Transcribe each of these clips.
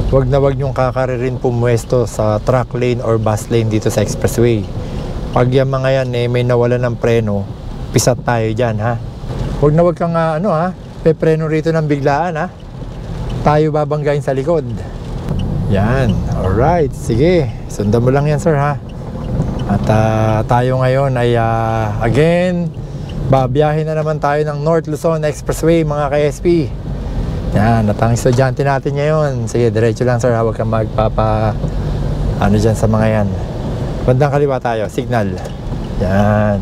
wag na wag nyong kakaririn pumwesto sa truck lane or bus lane dito sa expressway. Pag yung mga yan may nawala ng preno, pisat tayo dyan, ha. Wag na wag kang pepreno rito ng biglaan, ha. Tayo babanggain sa likod. Yan, alright, sige, sundan mo lang yan, sir, ha. At tayo ngayon ay again, babiyahin na naman tayo ng North Luzon Expressway, mga ka-SP. Yan, at ang estudyante natin ngayon, sige, diretso lang, sir, ha. Huwag kang dyan sa mga yan. Bandang kaliwa tayo, signal. Yan.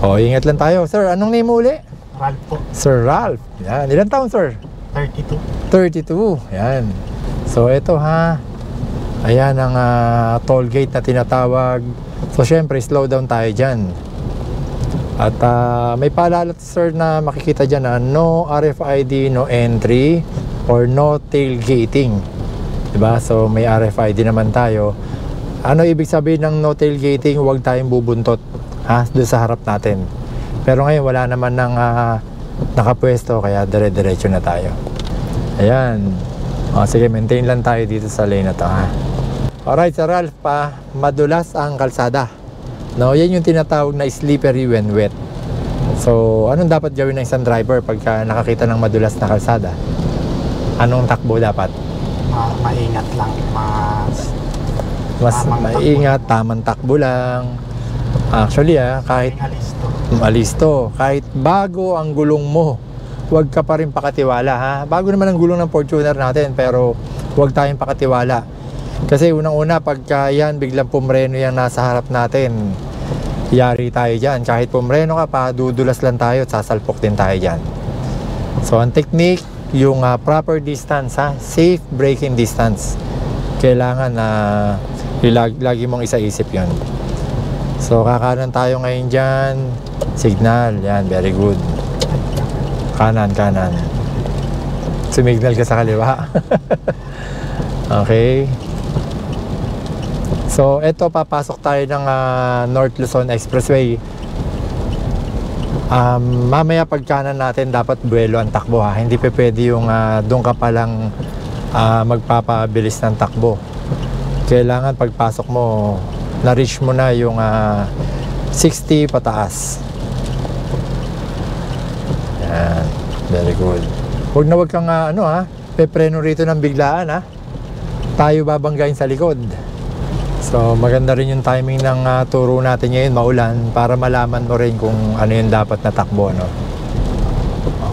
O, ingat lang tayo, sir. Anong name mo uli? Ralph po. Sir Ralph. Yan, ilang taon, sir? 32. 32, yan. So, ito, ha. Ayan ang toll gate na tinatawag. So, syempre, slow down tayo dyan. At may paalala, sir, na makikita dyan na no RFID, no entry, or no tailgating. Diba? So, may RFID naman tayo. Ano ibig sabihin ng no tailgating? Huwag tayong bubuntot, ha? Doon sa harap natin. Pero ngayon, wala naman ng nakapwesto, kaya dire-diretso na tayo. Ayan. O, sige, maintain lang tayo dito sa lane na to, ha? Alright, Sir Ralph, madulas ang kalsada. No, yan yung tinatawag na slippery when wet. So, anong dapat gawin ng isang driver pagka nakakita ng madulas na kalsada? Anong takbo dapat? Maingat lang. Mas maingat, tamang takbo lang. Actually, kahit alisto, kahit bago ang gulong mo, huwag ka pa rin pakatiwala, ha? Bago naman ang gulong ng Fortuner natin, pero huwag tayong pakatiwala. Kasi unang-una, pagka yan, biglang pumreno yan nasa harap natin, yari tayo dyan. Kahit pumreno ka pa, dudulas lang tayo at sasalpok din tayo dyan. So, ang technique, yung proper distance, ha? Safe braking distance. Kailangan na lagi mong isaisip yon. So, kakanan tayo ngayon dyan. Signal, yan, very good. Kanan. Sumignal ka sa kaliwa. Okay. So, eto, papasok tayo ng North Luzon Expressway. Mamaya pagkanan natin, dapat buwelo ang takbo, ha. Hindi pwede yung doon ka palang magpapabilis ng takbo. Kailangan pagpasok mo, na-reach mo na yung 60 pataas. Yan, very good. Huwag na huwag kang pepreno rito ng biglaan, ha. Tayo babanggain sa likod. So, maganda rin yung timing ng turo natin ngayon, maulan, para malaman mo rin kung ano yung dapat na takbo, no?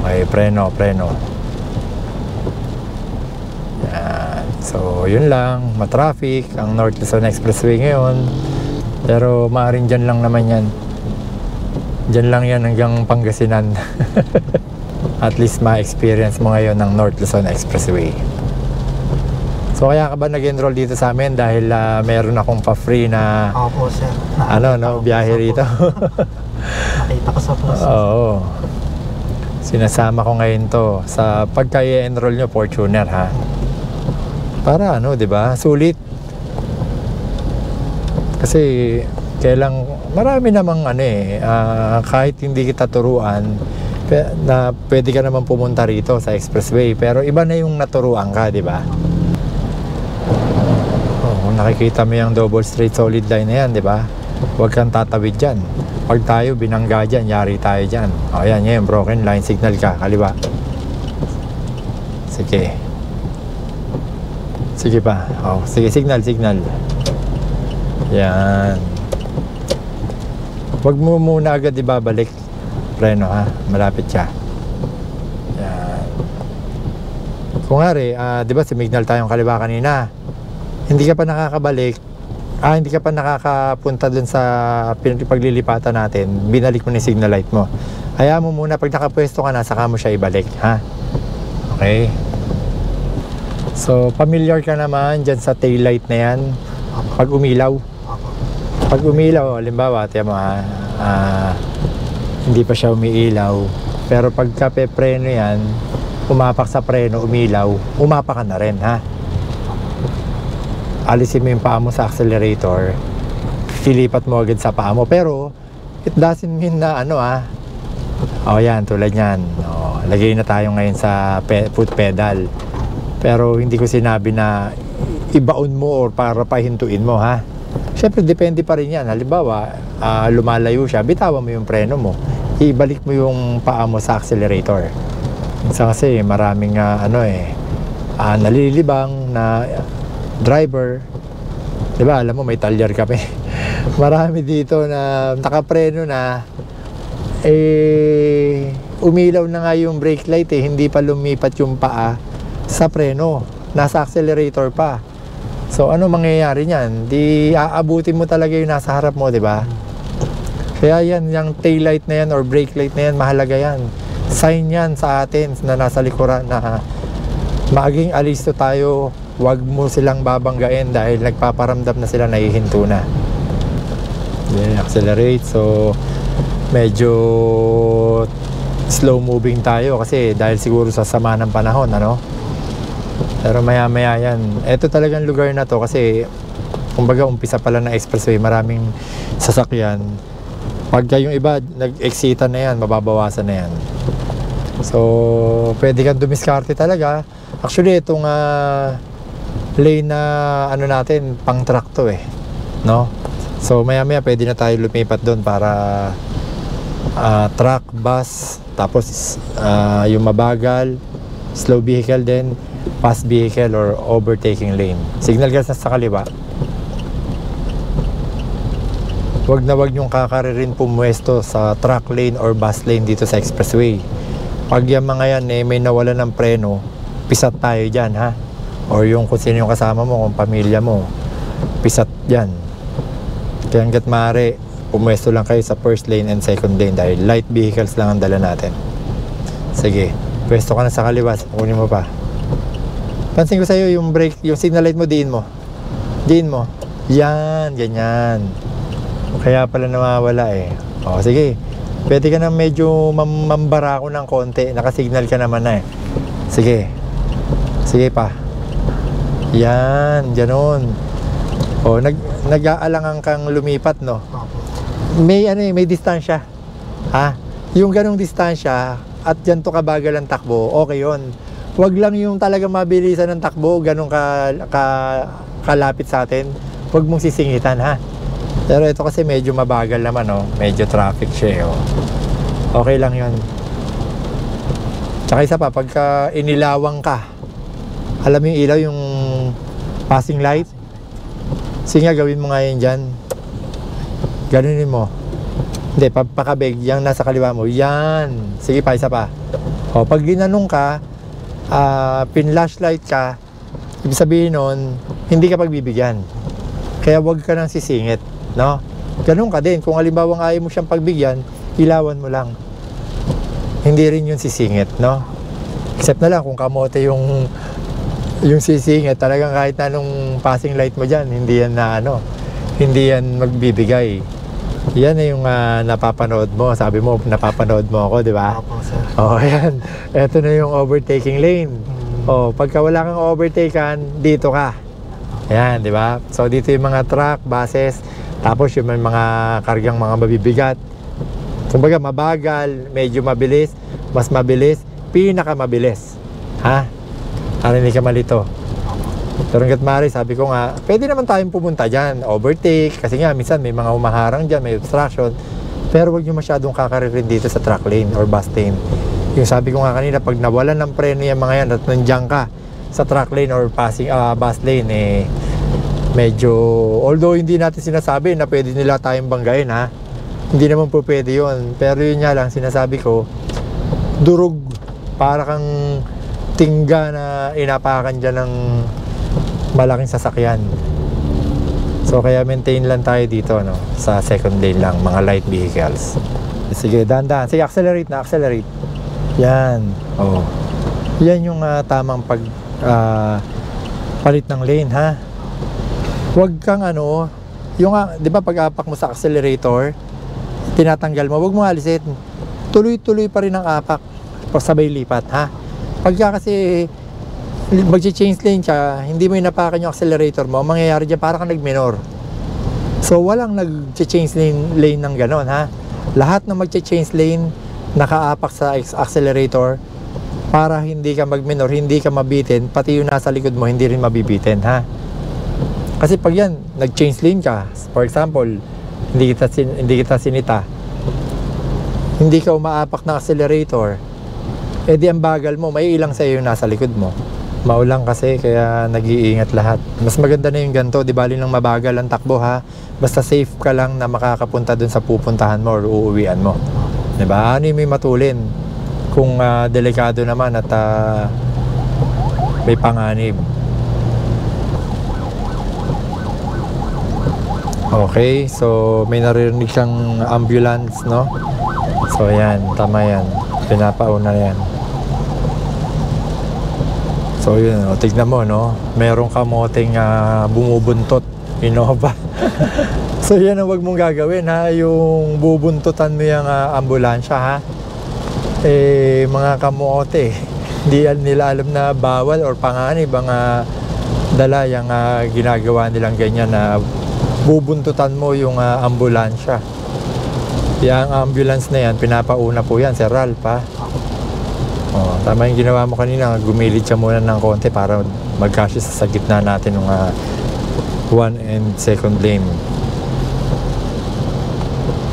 Okay, preno. Yan. So, yun lang, matraffic ang North Luzon Expressway ngayon. Pero maaaring dyan lang naman yan. Dyan lang yan hanggang Pangasinan. At least ma-experience mo ngayon ng North Luzon Expressway. So, kaya ka ba nag-enroll dito sa amin dahil meron akong pa-free na Opo, sir. biyahe rito? Nakita ko sa post. Oo. Sinasama ko ngayon to sa pagka-enroll nyo, Fortuner, ha? Para di ba? Sulit. Kasi marami namang kahit hindi kita turuan, na pwede ka naman pumunta rito sa expressway, pero iba na yung naturuan ka, di ba? Nakikita mo yung double straight solid line na yan, di ba? Huwag kang tatawid dyan. Pag tayo binangga dyan, yari tayo dyan. O yan, ngayon, broken line, signal ka, kaliwa. Sige pa. O, sige, signal. Yan. Huwag mo muna agad ibabalik. Preno, ha? Malapit siya. Yan. Kung nga di ba, sumignal tayong kaliwa kanina. Hindi ka pa nakakabalik, hindi ka pa nakakapunta dun sa paglilipatan natin, binalik mo na yung signal light mo. Hayaan mo muna, pag nakapwesto ka na, saka mo siya ibalik, ha? Okay? So, familiar ka naman dyan sa tail light na yan, pag umilaw. Pag umilaw, halimbawa, tiyan mo, hindi pa siya umiilaw, pero pagka preno yan, umapak sa preno, umilaw, umapak ka na rin, ha? Alisin mo yung paa mo sa accelerator, silipat mo agad sa paa mo, pero it doesn't mean na yan, tulad yan. Lagay na tayo ngayon sa foot pedal. Pero hindi ko sinabi na ibaon mo or para pahintuin mo, ha. Siyempre, depende pa rin yan. Halimbawa, lumalayo siya, bitawan mo yung preno mo. Ibalik mo yung paa mo sa accelerator. Minsan kasi maraming nalilibang na driver. Diba, alam mo, may talyar kami. Marami dito na nakapreno na, umilaw na nga yung brake light hindi pa lumipat yung paa sa preno. Nasa accelerator pa. So, ano mangyayari niyan? Di aabutin mo talaga yung nasa harap mo, di ba? Kaya yan, yung tail light na yan or brake light na yan, mahalaga yan. Sign yan sa atin na nasa likuran na maging alisto tayo, wag mo silang babanggain dahil nagpaparamdam na sila, nahihinto na. Then, accelerate. So, medyo slow moving tayo kasi dahil siguro sa sama ng panahon, ano? Pero maya-maya yan. Ito talagang lugar na to kasi kumbaga umpisa pa lang ng expressway, maraming sasakyan. Pagka yung iba nag-exita na yan, mababawasan na yan. So, pwede kang dumiskarte talaga. Actually, itong lane na ano natin, pang truck to no? So, maya-maya pwede na tayo lumipat doon para truck, bus, tapos yung mabagal, slow vehicle din, fast vehicle or overtaking lane. Signal gas na sa kaliwa. Wag na wag yung kakaririn pumwesto sa truck lane or bus lane dito sa expressway. Pag yung mga yan may nawala ng preno, pisat tayo dyan, ha? Or yung kung sino yung kasama mo, kung pamilya mo, pisat dyan. Kaya hanggat maaari, pumwesto lang kayo sa first lane and second lane dahil light vehicles lang ang dala natin. Sige, pwesto ka na sa kaliwa, kunin mo pa. Pansin ko sa'yo yung brake, yung signal light mo, diin mo. Diin mo. Yan, ganyan. Kaya pala nawawala O, sige. Pwede ka na medyo mambara ko ng konti. Nakasignal ka naman na Sige. Sige pa. Yan, ganun. O, nag-aalangan kang lumipat, no? May may distansya. Ha? Yung ganung distansya at dyan to kabagal ang takbo, okay yun. Wag lang yung talaga mabilisan ng takbo, ganun kalapit sa atin. Wag mong sisingitan, ha? Pero ito kasi medyo mabagal naman, medyo traffic siya, okay lang yun. Tsaka isa pa, pagka inilawang ka, alam mo yung ilaw, yung passing light, sige nga, gawin mo nga yun dyan. Ganunin mo. Hindi, pakabig, yung nasa kaliwa mo, yan. Sige pa, isa pa. O, pag ginanong ka, pin-flashlight ka, ibig sabihin nun, hindi ka pagbibigyan. Kaya wag ka nang sisingit, no? Ganun ka din. Kung halimbawa ayaw mo siyang pagbigyan, ilawan mo lang. Hindi rin yung sisingit, no? Except na lang kung kamote yung sisingit, talagang kahit na nung passing light mo dyan, hindi yan hindi yan magbibigay. Yan na yung napapanood mo. Sabi mo, napapanood mo ako, di ba? Opo, sir. Yan. Ito na yung overtaking lane. Pagka wala kang overtaken, dito ka. Yan, di ba? So, dito yung mga truck, buses, tapos yung mga kargang mga mabibigat. Kumbaga, mabagal, medyo mabilis, mas mabilis, pinakamabilis. Ha? Para hindi ka malito. Pero hanggat maaari, sabi ko nga, pwede naman tayong pumunta dyan, overtake, kasi nga, minsan may mga humaharang dyan, may obstruction, pero huwag nyo masyadong kakaririn dito sa truck lane or bus lane. Yung sabi ko nga kanina, pag nawalan ng preno yung mga yan at nandiyan ka sa truck lane or bus lane, medyo, although hindi natin sinasabi na pwede nila tayong banggain, ha? Hindi naman po pwede yun. Pero yun nga lang, sinasabi ko, durog, para kang tingga na inapakan dyan ng malaking sasakyan. So kaya maintain lang tayo dito, no, sa second lane lang, mga light vehicles. Sige, dahan-dahan. Sige, accelerate na, accelerate. Yan. Yan yung tamang palit ng lane, ha? Huwag kang yung 'di ba pag-apak mo sa accelerator, tinatanggal mo, huwag mo alisin. Tuloy-tuloy pa rin ang apak, sabay lipat, ha? Pagka kasi mag-change lane ka, hindi mo inapakan yung accelerator mo, mangyayari dyan para kang nag-minor. So walang nag-change lane ng ganon, ha? Lahat na mag-change lane, nakaapak sa accelerator, para hindi ka magminor, hindi ka mabitin, pati yung nasa likod mo hindi rin mabibitin, ha? Kasi pag yan, nag-change lane ka, for example, hindi kita sinita, hindi ka umaapak ng accelerator, di ang bagal mo, may ilang sa iyo yung nasa likod mo. Maulang kasi, kaya nag-iingat lahat. Mas maganda na yung ganito, di bali lang mabagal ang takbo, ha? Basta safe ka lang na makakapunta dun sa pupuntahan mo or uuwian mo. Di ba? Ano yung may matulin? Kung delikado naman at may panganib. Okay, so may naririnig siyang ambulance, no? So ayan, tama yan. Pinapauna yan. So yun, tignan mo, no? Merong kamoting bumubuntot. Innova. So yan ang wag mong gagawin, ha? Yung bubuntutan mo yung ambulansya, ha? Mga kamote, hindi nila alam na bawal or panganib ang dala yung ginagawa nilang ganyan na bubuntutan mo yung ambulansya. Yung ambulance na yan, pinapauna po yan, Sir Ralph, ha? Tama yung ginawa mo kanina, gumilid siya muna ng konti para magkasya sa gitna natin ng 1 and 2nd lane.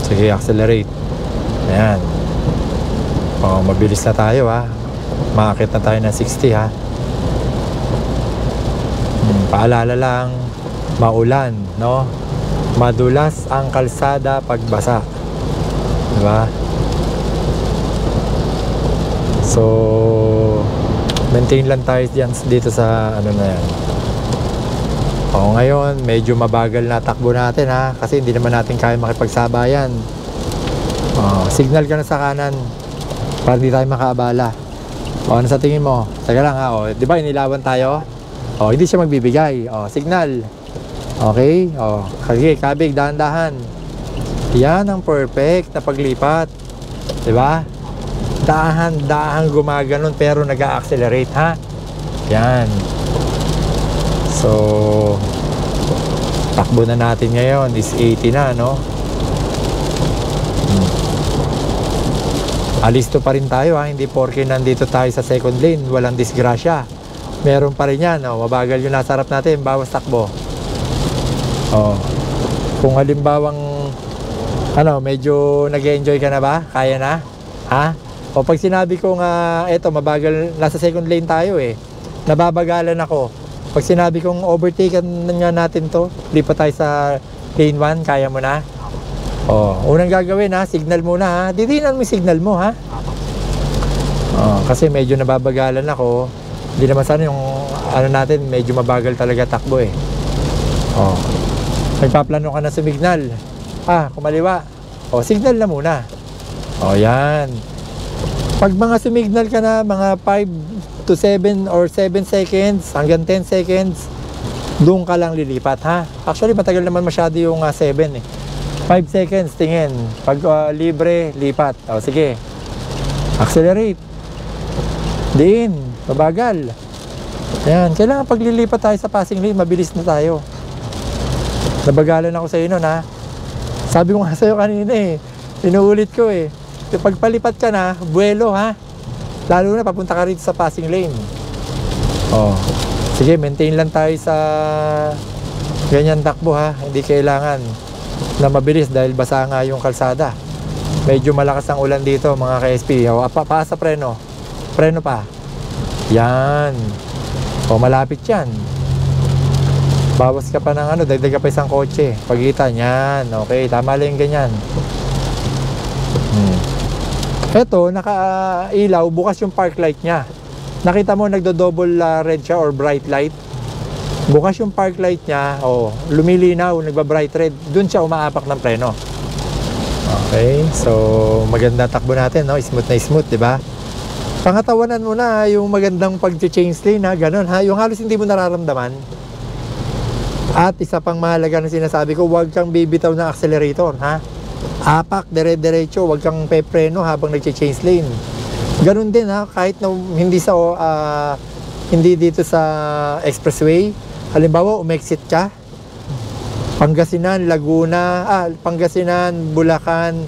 Sige, accelerate. Ayan. Mabilis na tayo, ha. Maakit na tayo ng 60, ha. Paalala lang, maulan, no? Madulas ang kalsada pagbasa. Diba? So, maintain lang tayo dito sa ano na yan. Ngayon, medyo mabagal na takbo natin, ha. Kasi hindi naman natin kaya makipagsabayan. Signal ka na sa kanan para hindi tayo makaabala. Ano sa tingin mo? Teka lang, ha. Di ba inilawan tayo? Hindi siya magbibigay. Signal. Okay? Sige, kabig, dahan-dahan. Yan ang perfect na paglipat. Di ba? Dahan-dahan gumaganon pero nag-a-accelerate, ha? Yan. So, takbo na natin ngayon is 80 na, no? Alisto pa rin tayo, ha? Hindi porke nandito tayo sa 2nd lane, walang disgrasya. Meron pa rin yan, mabagal yung nasa harap natin, bawas takbo. Kung halimbawang medyo nag-enjoy ka na ba? Kaya na? Ha? Pag sinabi ko nga, eto, mabagal, nasa 2nd lane tayo, nababagalan ako. Pag sinabi kong overtaken nga natin to, lipat tayo sa lane 1, kaya mo na? Unang gagawin, ha, signal muna, ha. Didinan mo yung signal mo, ha. Kasi medyo nababagalan ako. Hindi naman sana yung natin, medyo mabagal talaga takbo, Nagpaplano ka na sumignal. Kumaliwa. Signal na muna. Yan. Pag mga sumignal ka na, mga 5 to 7 or 7 seconds hanggang 10 seconds, doon ka lang lilipat, ha. Actually, matagal naman masyado yung 7, 5 seconds, tingin. Pag libre, lipat. Sige. Accelerate. Diin. Mabagal. Yan. Kailangan paglilipat tayo sa passing lane, mabilis na tayo. Nabagalan ako sa inyo, ha. Sabi ko nga sa'yo kanina, inuulit ko, Pagpalipat ka na, buwelo, ha. Lalo na papunta ka rito sa passing lane. Sige, maintain lang tayo sa ganyan takbo, ha. Hindi kailangan na mabilis dahil basa nga yung kalsada. Medyo malakas ang ulan dito, mga ka-SP. Paas sa preno. Preno pa. Yan. Malapit yan. Bawas ka pa ng dagdag ka pa isang kotse. Pagitan, yan. Okay, tama lang yung ganyan. Eto, naka-ilaw, bukas yung park light niya. Nakita mo, nagdo-double red siya or bright light. Bukas yung park light niya, lumilinaw, nagba-bright red. Doon siya umaapak ng preno. Okay, so maganda takbo natin, no? Smooth na smooth, di ba? Pangatawanan mo na yung magandang pag-change lane, ha? Ganon, ha? Yung halos hindi mo nararamdaman. At isa pang mahalaga na sinasabi ko, huwag kang bibitaw ng accelerator, ha? Apak, dire-diretso, huwag kang pepreno habang nag-change lane. Ganon din, ha? Kahit na hindi dito sa expressway, halimbawa umexit ka, Pangasinan, Laguna, Pangasinan, Bulacan,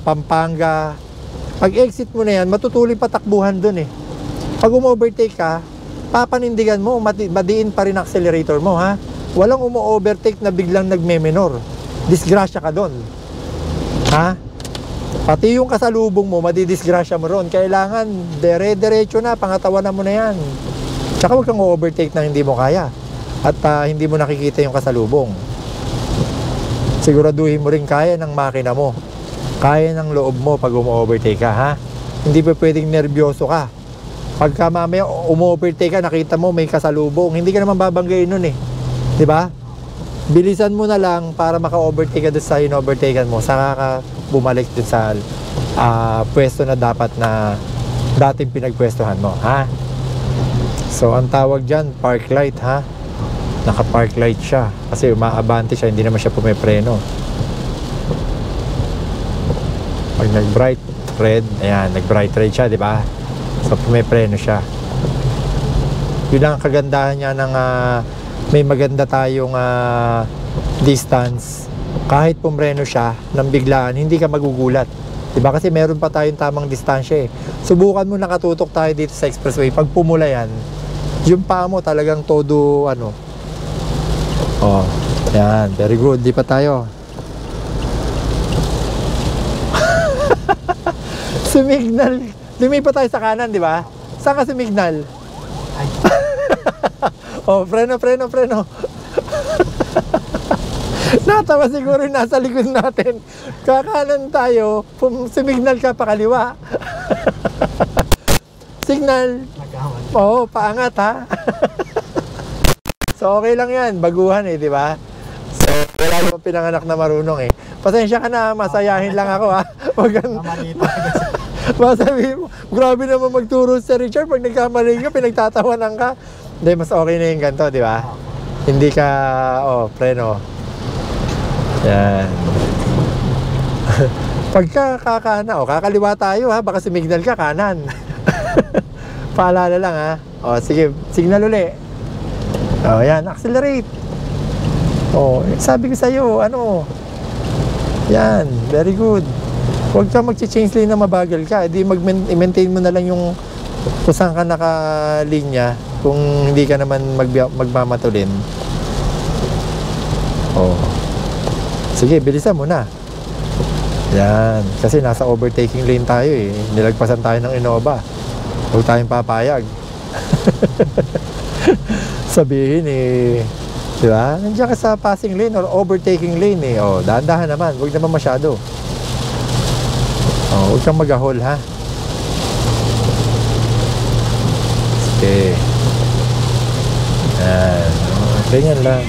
Pampanga, Pag exit mo na yan, matutuloy patakbuhan dun eh. Pag umo-overtake ka, papanindigan mo, madiin pa rin accelerator mo, ha? Walang umo-overtake na biglang nagme-minor. Disgrasya ka dun. Ha? Pati yung kasalubong mo, madidisgrasya mo ron. Kailangan, dire-diretso na, pangatawanan mo na yan. Tsaka huwag kang overtake na hindi mo kaya. At hindi mo nakikita yung kasalubong. Siguraduhin mo rin kaya ng makina mo. Kaya ng loob mo pag umo-overtake ka, ha? Hindi pa pwedeng nervyoso ka. Pagka mamaya umo-overtake ka, nakita mo may kasalubong, hindi ka naman babanggain nun eh. Di ba? Bilisan mo na lang para maka-overtake ka doon sa in-overtaken mo. Saka ka bumalik doon sa pwesto na dapat na dating pinagpwestuhan mo, ha? So, ang tawag dyan, park light, ha? Naka-park light siya. Kasi umaabante siya, hindi naman siya pumepreno. Pag nag-bright red, ayan, nag-bright red siya, di ba? So, pumepreno siya. Yun lang ang kagandahan niya ng may maganda tayong distance. Kahit pumreno siya nang biglaan, hindi ka magugulat. Diba? Kasi meron pa tayong tamang distansya eh. Subukan mo nakatutok tayo dito sa expressway. Pag pumula yan, yung paa mo talagang todo ano. Oh, yan. Very good. Di pa tayo. Sumignal. Lumipat tayo sa kanan, di ba? Saan ka sumignal? Ay, Oh, preno. Natawa siguro yung nasa likod natin. Kakanan tayo, sumignal ka pa kaliwa. Signal. nag-awan. Oo, paangat ha. So okay lang yan, baguhan eh, di ba? So wala naman pinanganak na marunong eh. Pasensya ka na, masayahin lang ako ha. Huwag kang Namalito. masabi mo, grabe naman magturo si Richard pag nagkamali ka, pinagtatawanan ka. Hindi, mas okay na yung ganito, di ba? Hindi ka, preno. Yan. Pagka kakana, kakaliwa tayo ha, baka sumignal ka kanan. Paalala lang ha. Sige, signal uli. Yan, accelerate. Sabi ko sa'yo, yan, very good. Huwag ka mag-change lane na mabagal ka. Hindi i-maintain mo na lang yung kung saan ka nakalinya kung hindi ka naman magmamatulin. Sige, bilisan mo na. Yan. Kasi nasa overtaking lane tayo eh. Nilagpasan tayo ng Innova. Huwag tayong papayag. Sabihin eh, di ba? Nandiyan ka sa passing lane or overtaking lane eh. Dahan-dahan naman. Huwag naman masyado. Huwag kang mag-ahol ha. Sige. Yan. Ganyan lang.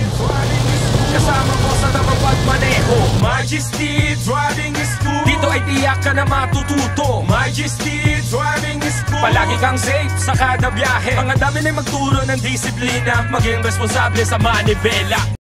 Kasama ko sa napapagmaneho, Majesty Driving School. Dito ay tiyak ka na matututo, Majesty Driving School. Palagi kang safe sa kada biyahe. Mga dami na magturo ng disiplina, maging responsable sa manibela.